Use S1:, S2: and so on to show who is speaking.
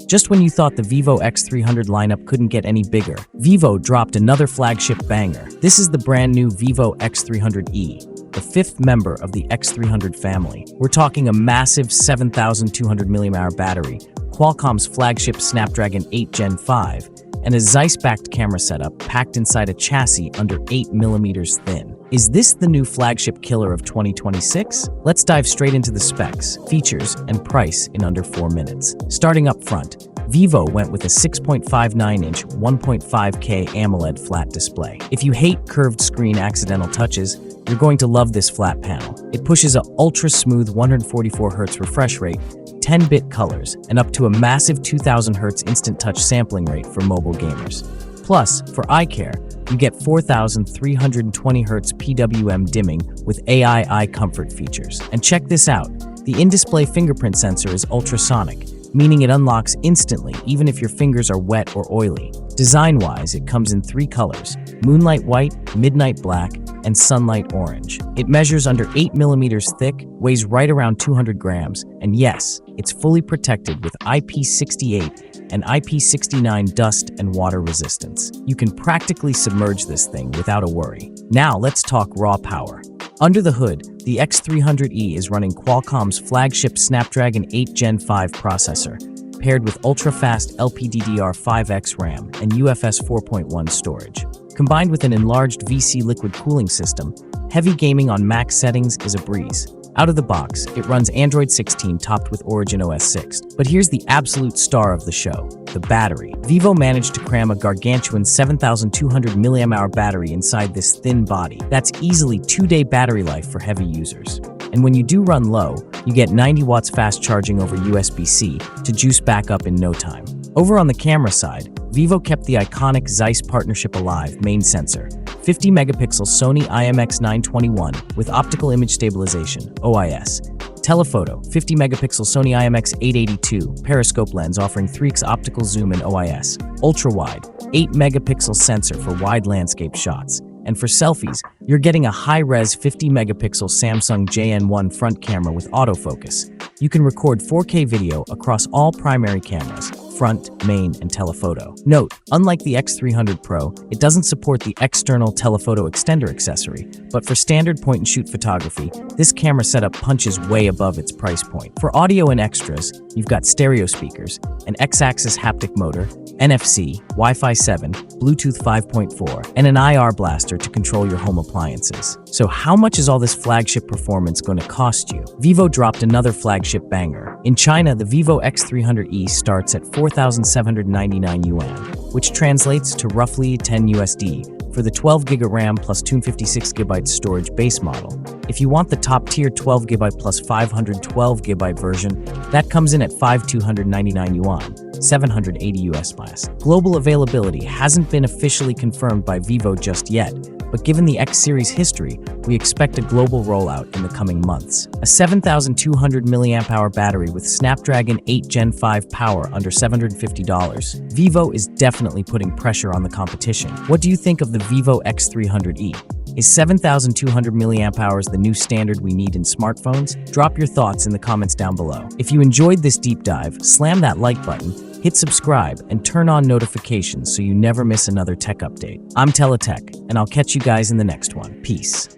S1: Just when you thought the vivo X300 lineup couldn't get any bigger, Vivo dropped another flagship banger. This is the brand new vivo X300E, the fifth member of the X300 family. We're talking a massive 7,200 mAh battery, Qualcomm's flagship Snapdragon 8 Gen 5, and a Zeiss-backed camera setup packed inside a chassis under 8 millimeters thin. Is this the new flagship killer of 2026? Let's dive straight into the specs, features, and price in under 4 minutes. Starting up front, Vivo went with a 6.59-inch 1.5K AMOLED flat display. If you hate curved screen accidental touches, you're going to love this flat panel. It pushes a ultra-smooth 144Hz refresh rate, 10-bit colors, and up to a massive 2000Hz instant touch sampling rate for mobile gamers. Plus, for eye care, you get 4,320Hz PWM dimming with AI eye comfort features. And check this out, the in-display fingerprint sensor is ultrasonic, meaning it unlocks instantly even if your fingers are wet or oily. Design-wise, it comes in 3 colors: Moonlight White, Midnight Black, and Sunlight Orange. It measures under 8 millimeters thick, weighs right around 200 grams, and yes, it's fully protected with IP68 and IP69 dust and water resistance. You can practically submerge this thing without a worry. Now let's talk raw power. Under the hood, the X300E is running Qualcomm's flagship Snapdragon 8 Gen 5 processor, paired with ultra-fast LPDDR5X RAM and UFS 4.1 storage. Combined with an enlarged VC liquid cooling system, heavy gaming on max settings is a breeze. Out of the box, it runs Android 16 topped with OriginOS 6. But here's the absolute star of the show, the battery. Vivo managed to cram a gargantuan 7,200 mAh battery inside this thin body. That's easily 2-day battery life for heavy users. And when you do run low, you get 90 watts fast charging over USB-C to juice back up in no time. Over on the camera side, Vivo kept the iconic Zeiss partnership alive. Main sensor, 50-megapixel Sony IMX921 with optical image stabilization, OIS. Telephoto, 50-megapixel Sony IMX882 Periscope lens offering 3x optical zoom and OIS. Ultra-wide, 8-megapixel sensor for wide landscape shots. And for selfies, you're getting a high-res 50-megapixel Samsung JN1 front camera with autofocus. You can record 4K video across all primary cameras, front, main, and telephoto. Note, unlike the X300 Pro, it doesn't support the external telephoto extender accessory, but for standard point-and-shoot photography, this camera setup punches way above its price point. For audio and extras, you've got stereo speakers, an X-axis haptic motor, NFC, Wi-Fi 7, Bluetooth 5.4, and an IR blaster to control your home appliances. So how much is all this flagship performance going to cost you? Vivo dropped another flagship banger. In China, the vivo X300E starts at 4,799 yuan, which translates to roughly 10 USD for the 12GB RAM plus 256GB storage base model. If you want the top-tier 12GB plus 512GB version, that comes in at 5,299 yuan, 780 US plus. Global availability hasn't been officially confirmed by Vivo just yet, but given the X series history, we expect a global rollout in the coming months. A 7,200 mAh battery with Snapdragon 8 Gen 5 power under $750. Vivo is definitely putting pressure on the competition. What do you think of the vivo X300E? Is 7,200 mAh the new standard we need in smartphones? Drop your thoughts in the comments down below. If you enjoyed this deep dive, slam that like button, hit subscribe, and turn on notifications so you never miss another tech update. I'm TELETECH, and I'll catch you guys in the next one. Peace.